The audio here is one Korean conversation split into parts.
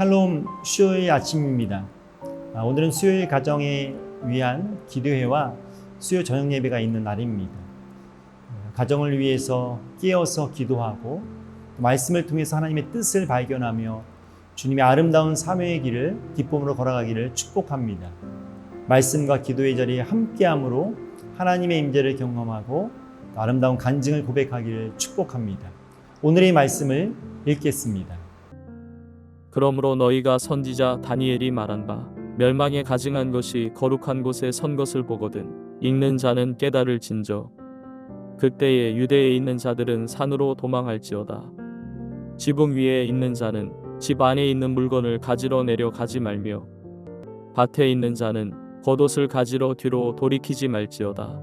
샬롬 수요일 아침입니다. 오늘은 수요일 가정에 위한 기도회와 수요 저녁 예배가 있는 날입니다. 가정을 위해서 깨어서 기도하고 말씀을 통해서 하나님의 뜻을 발견하며 주님의 아름다운 사명의 길을 기쁨으로 걸어가기를 축복합니다. 말씀과 기도의 자리에 함께함으로 하나님의 임재를 경험하고 아름다운 간증을 고백하기를 축복합니다. 오늘의 말씀을 읽겠습니다. 그러므로 너희가 선지자 다니엘이 말한 바 멸망에 가증한 것이 거룩한 곳에 선 것을 보거든 읽는 자는 깨달을진저. 그때에 유대에 있는 자들은 산으로 도망할지어다. 지붕 위에 있는 자는 집 안에 있는 물건을 가지러 내려가지 말며 밭에 있는 자는 겉옷을 가지러 뒤로 돌이키지 말지어다.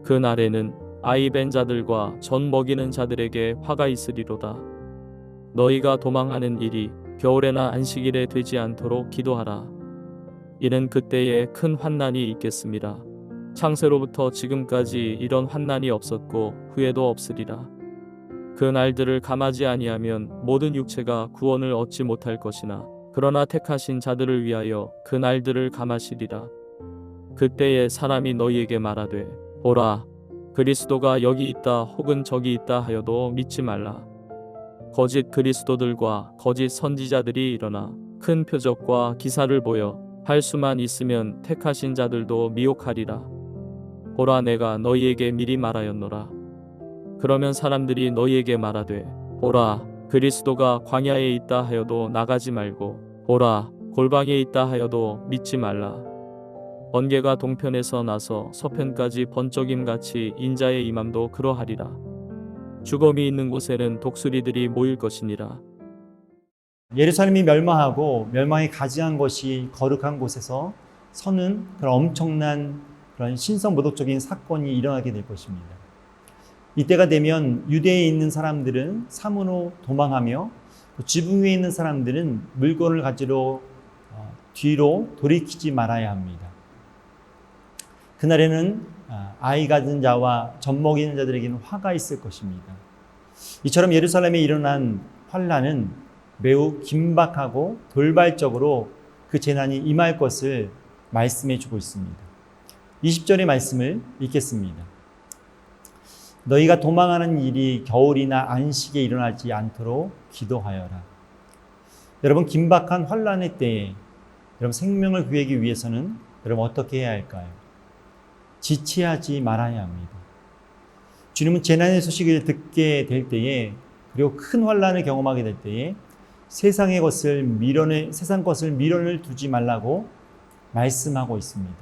그 날에는 아이 벤 자들과 젖 먹이는 자들에게 화가 있으리로다. 너희가 도망하는 일이 겨울에나 안식일에 되지 않도록 기도하라. 이는 그때에 큰 환난이 있겠습니다. 창세로부터 지금까지 이런 환난이 없었고 후에도 없으리라. 그 날들을 감하지 아니하면 모든 육체가 구원을 얻지 못할 것이나 그러나 택하신 자들을 위하여 그 날들을 감하시리라. 그때에 사람이 너희에게 말하되 보라, 그리스도가 여기 있다 혹은 저기 있다 하여도 믿지 말라. 거짓 그리스도들과 거짓 선지자들이 일어나 큰 표적과 기사를 보여 할 수만 있으면 택하신 자들도 미혹하리라. 보라, 내가 너희에게 미리 말하였노라. 그러면 사람들이 너희에게 말하되 보라, 그리스도가 광야에 있다 하여도 나가지 말고 보라, 골방에 있다 하여도 믿지 말라. 번개가 동편에서 나서 서편까지 번쩍임같이 인자의 임함도 그러하리라. 죽음이 있는 곳에는 독수리들이 모일 것이니라. 예루살렘이 멸망하고 멸망에 가증한 것이 거룩한 곳에서 서는 그런 엄청난 그런 신성모독적인 사건이 일어나게 될 것입니다. 이때가 되면 유대에 있는 사람들은 산으로 도망하며 지붕 위에 있는 사람들은 물건을 가지러 뒤로 돌이키지 말아야 합니다. 그날에는 아이 가진 자와 젖 먹이는 자들에게는 화가 있을 것입니다. 이처럼 예루살렘에 일어난 환난은 매우 긴박하고 돌발적으로 그 재난이 임할 것을 말씀해 주고 있습니다. 20절의 말씀을 읽겠습니다. 너희가 도망하는 일이 겨울이나 안식에 일어나지 않도록 기도하여라. 여러분, 긴박한 환난의 때에 여러분 생명을 구하기 위해서는 여러분 어떻게 해야 할까요? 지체하지 말아야 합니다. 주님은 재난의 소식을 듣게 될 때에 그리고 큰 환난을 경험하게 될 때에 세상 것을 미련을 두지 말라고 말씀하고 있습니다.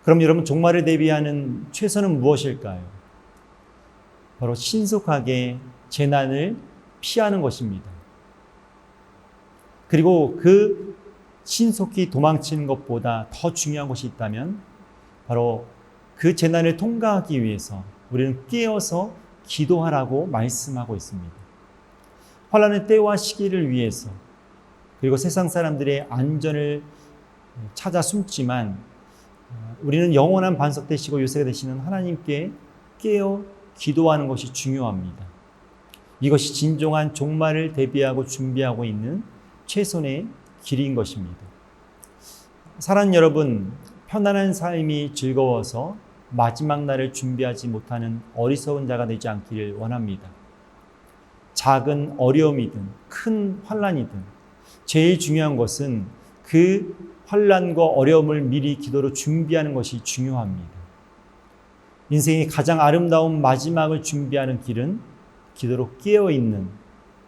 그럼 여러분 종말을 대비하는 최선은 무엇일까요? 바로 신속하게 재난을 피하는 것입니다. 그리고 그 신속히 도망치는 것보다 더 중요한 것이 있다면 바로 그 재난을 통과하기 위해서 우리는 깨어서 기도하라고 말씀하고 있습니다. 환난의 때와 시기를 위해서 그리고 세상 사람들의 안전을 찾아 숨지만 우리는 영원한 반석 되시고 요새가 되시는 하나님께 깨어 기도하는 것이 중요합니다. 이것이 진정한 종말을 대비하고 준비하고 있는 최선의 길인 것입니다. 사랑하는 여러분, 편안한 삶이 즐거워서 마지막 날을 준비하지 못하는 어리석은 자가 되지 않기를 원합니다. 작은 어려움이든 큰 환난이든 제일 중요한 것은 그 환난과 어려움을 미리 기도로 준비하는 것이 중요합니다. 인생의 가장 아름다운 마지막을 준비하는 길은 기도로 깨어있는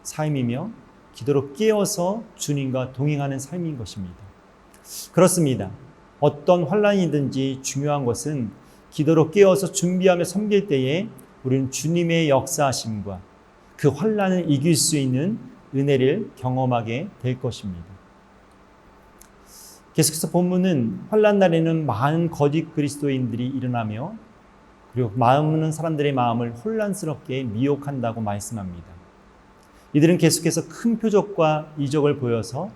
삶이며 기도로 깨어서 주님과 동행하는 삶인 것입니다. 그렇습니다. 어떤 환난이든지 중요한 것은 기도로 깨어서 준비하며 섬길 때에 우리는 주님의 역사하심과 그 환난을 이길 수 있는 은혜를 경험하게 될 것입니다. 계속해서 본문은 환난 날에는 많은 거짓 그리스도인들이 일어나며 그리고 많은 사람들의 마음을 혼란스럽게 미혹한다고 말씀합니다. 이들은 계속해서 큰 표적과 이적을 보여서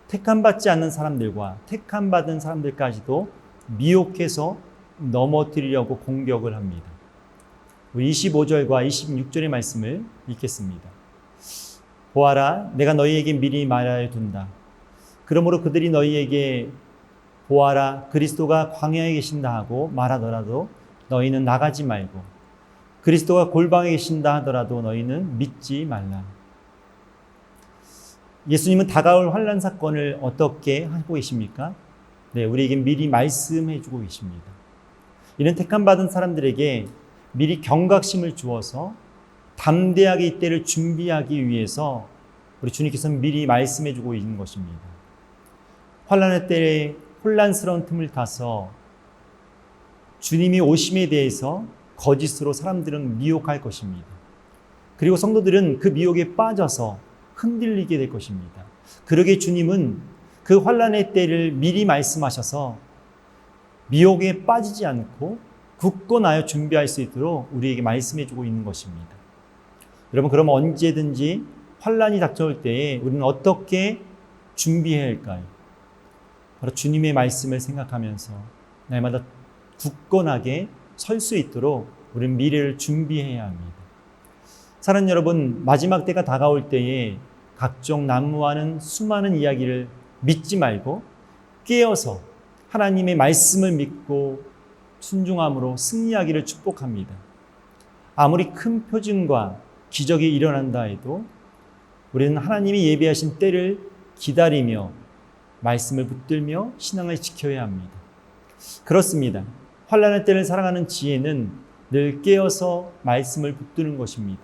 택함받지 않는 사람들과 택함받은 사람들까지도 미혹해서 넘어뜨리려고 공격을 합니다. 25절과 26절의 말씀을 읽겠습니다. 보아라, 내가 너희에게 미리 말하여 둔다. 그러므로 그들이 너희에게 보아라, 그리스도가 광야에 계신다 하고 말하더라도 너희는 나가지 말고, 그리스도가 골방에 계신다 하더라도 너희는 믿지 말라. 예수님은 다가올 환난 사건을 어떻게 하고 계십니까? 네, 우리에게 미리 말씀해 주고 계십니다. 이는 택함 받은 사람들에게 미리 경각심을 주어서 담대하게 이때를 준비하기 위해서 우리 주님께서는 미리 말씀해 주고 있는 것입니다. 환난의 때에 혼란스러운 틈을 타서 주님이 오심에 대해서 거짓으로 사람들은 미혹할 것입니다. 그리고 성도들은 그 미혹에 빠져서 흔들리게 될 것입니다. 그러기에 주님은 그 환난의 때를 미리 말씀하셔서 미혹에 빠지지 않고 굳건하여 준비할 수 있도록 우리에게 말씀해 주고 있는 것입니다. 여러분, 그럼 언제든지 환난이 닥쳐올 때에 우리는 어떻게 준비해야 할까요? 바로 주님의 말씀을 생각하면서 날마다 굳건하게 설 수 있도록 우리는 미래를 준비해야 합니다. 사랑하는 여러분, 마지막 때가 다가올 때에 각종 난무하는 수많은 이야기를 믿지 말고 깨어서 하나님의 말씀을 믿고 순종함으로 승리하기를 축복합니다. 아무리 큰 표징과 기적이 일어난다 해도 우리는 하나님이 예비하신 때를 기다리며 말씀을 붙들며 신앙을 지켜야 합니다. 그렇습니다. 환난의 때를 살아가는 지혜는 늘 깨어서 말씀을 붙드는 것입니다.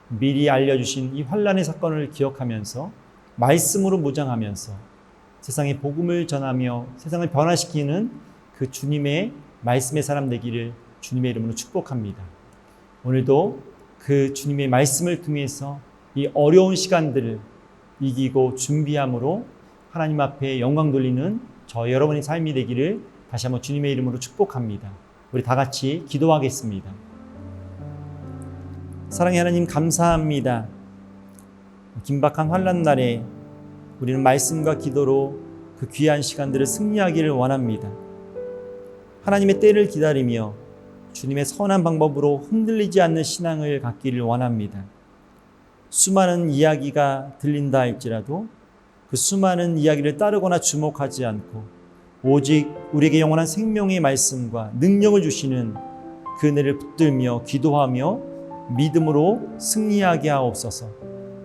미리 알려주신 이 환난의 사건을 기억하면서 말씀으로 무장하면서 세상에 복음을 전하며 세상을 변화시키는 그 주님의 말씀의 사람 되기를 주님의 이름으로 축복합니다. 오늘도 그 주님의 말씀을 통해서 이 어려운 시간들을 이기고 준비함으로 하나님 앞에 영광 돌리는 저 여러분의 삶이 되기를 다시 한번 주님의 이름으로 축복합니다. 우리 다 같이 기도하겠습니다. 사랑의 하나님, 감사합니다. 긴박한 환난 날에 우리는 말씀과 기도로 그 귀한 시간들을 승리하기를 원합니다. 하나님의 때를 기다리며 주님의 선한 방법으로 흔들리지 않는 신앙을 갖기를 원합니다. 수많은 이야기가 들린다 할지라도 그 수많은 이야기를 따르거나 주목하지 않고 오직 우리에게 영원한 생명의 말씀과 능력을 주시는 그 은혜를 붙들며 기도하며 믿음으로 승리하게 하옵소서.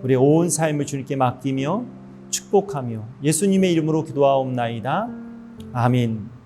우리의 온 삶을 주님께 맡기며 축복하며 예수님의 이름으로 기도하옵나이다. 아멘.